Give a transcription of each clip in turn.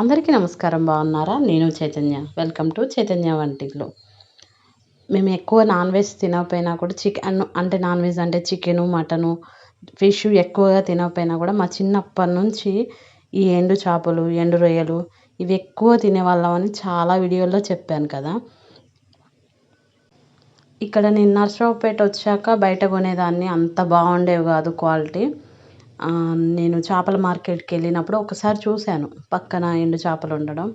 అందరికీ నమస్కారం. బాగున్నారా? నేను చైతన్య. వెల్కమ్ టు చైతన్య వంటిల్లు. మేము ఎక్కువ నాన్ వెజ్ తినకపోయినా కూడా అంటే నాన్ వెజ్ అంటే చికెను, మటను, ఫిష్ ఎక్కువగా తినకపోయినా కూడా మా చిన్నప్పటి నుంచి ఈ ఎండు చేపలు, ఎండు రొయ్యలు ఇవి ఎక్కువ తినేవాళ్ళమని చాలా వీడియోల్లో చెప్పాను కదా! ఇక్కడ నేను నర్సరావుపేట వచ్చాక బయట కొనేదాన్ని. అంత బాగుండేవి కాదు క్వాలిటీ. నేను చేపల మార్కెట్‌కి వెళ్ళినప్పుడు ఒకసారి చూశాను పక్కన ఎండు చేపలు ఉండడం.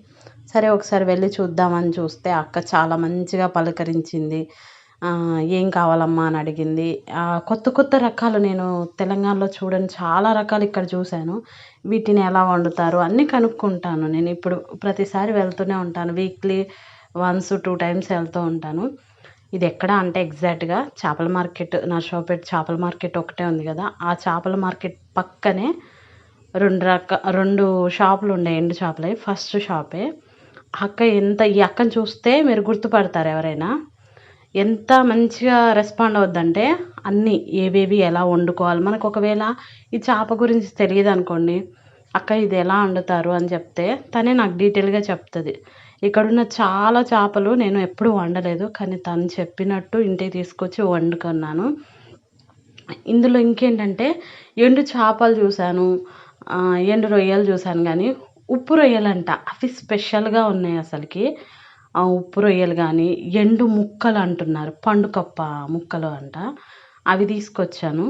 సరే ఒకసారి వెళ్ళి చూద్దామని చూస్తే అక్క చాలా మంచిగా పలకరించింది. "ఏం కావాలమ్మా?" అని అడిగింది. కొత్త కొత్త రకాలు నేను తెలంగాణలో చూడని చాలా రకాలు ఇక్కడ చూశాను. వీటిని ఎలా వండుతారు అన్నీ కనుక్కుంటాను. నేను ఇప్పుడు ప్రతిసారి వెళ్తూనే ఉంటాను. వీక్లీ వన్స్ 2 టైమ్స్ వెళ్తూ ఉంటాను. ఇది ఎక్కడ అంటే ఎగ్జాక్ట్‌గా చేపల మార్కెట్, నర్సరావుపేట చేపల మార్కెట్ ఒకటే ఉంది కదా! ఆ చేపల మార్కెట్ పక్కనే 2 షాపులు ఉన్నాయి ఎండు చేపలయి. ఫస్ట్ షాపే. ఈ అక్కని చూస్తే మీరు గుర్తుపడతారు ఎవరైనా. ఎంత మంచిగా రెస్పాండ్ అవుద్దంటే అన్నీ ఏవేవి ఎలా వండుకోవాలి. మనకు ఒకవేళ ఈ చేప గురించి తెలీదనుకోండి, "అక్క ఇది ఎలా వండుతారు?" అని చెప్తే తనే నాకు డీటెయిల్‌గా చెప్తది. ఇక్కడున్న చాలా చేపలు నేను ఎప్పుడూ వండలేదు. కానీ తను చెప్పినట్టు ఇంటికి తీసుకొచ్చి వండుకున్నాను. ఇందులో ఇంకేంటంటే ఎండు చేపలు చూశాను, ఎండు రొయ్యలు చూశాను గానీ, ఉప్పు రొయ్యలంట అవి స్పెషల్‌గా ఉన్నాయి అసలకి. ఆ ఉప్పు రొయ్యలు గానీ, ఎండు ముక్కలు అంటున్నారు. పండుకప్ప ముక్కలు అంట. అవి తీసుకొచ్చాను.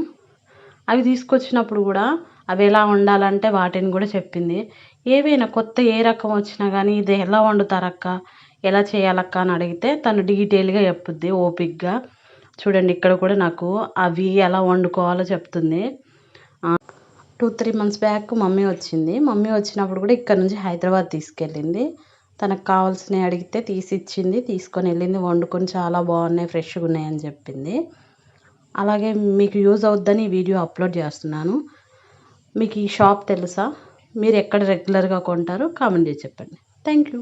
అవి తీసుకొచ్చినప్పుడు గూడా అవి ఎలా వండాలంటే వాటిని గూడా చెప్పింది. ఏవైనా కొత్త ఏ రకం వచ్చినా గానీ, "ఇది ఎలా వండుతారక్క? ఎలా చేయాలక్క?" అని అడిగితే తను డీటెయిల్‌గా చెప్పుద్ది ఓపికగా. చూడండి ఇక్కడ కూడా నాకు అవి ఎలా వండుకోవాలో చెప్తుంది. 2, 3 మంత్స్ బ్యాక్ మమ్మీ వచ్చింది. మమ్మీ వచ్చినప్పుడు కూడా ఇక్కడ నుంచి హైదరాబాద్ తీసుకెళ్ళింది. తనకు కావాల్సినవి అడిగితే తీసిచ్చింది. తీసుకొనెళ్ళింది. వండుకొని చాలా బాగున్నాయి, ఫ్రెష్‌గా ఉన్నాయని చెప్పింది. అలాగే మీకు యూజ్ అవుద్దని ఈ వీడియో అప్లోడ్ చేస్తున్నాను. మీకు ఈ షాప్ తెలుసా? మీరు ఎక్కడ రెగ్యులర్‌గా కొంటారో కామెంట్ చేసి చెప్పండి. Thank you.